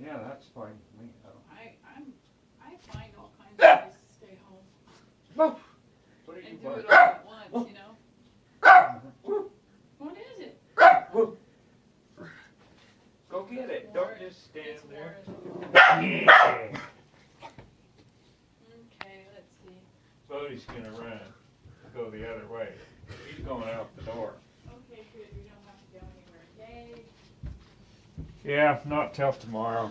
Yeah, that's fine with me. I find all kinds of ways to stay home What are you and do barking? it all at once, you know? What is it? Go get it. Don't just stand It's there. Warren. Yeah. Okay, let's see. Bodie's gonna run. Go the other way. He's going out the door. Okay, good, we don't have to go anywhere. Yay. Yeah, not till tomorrow.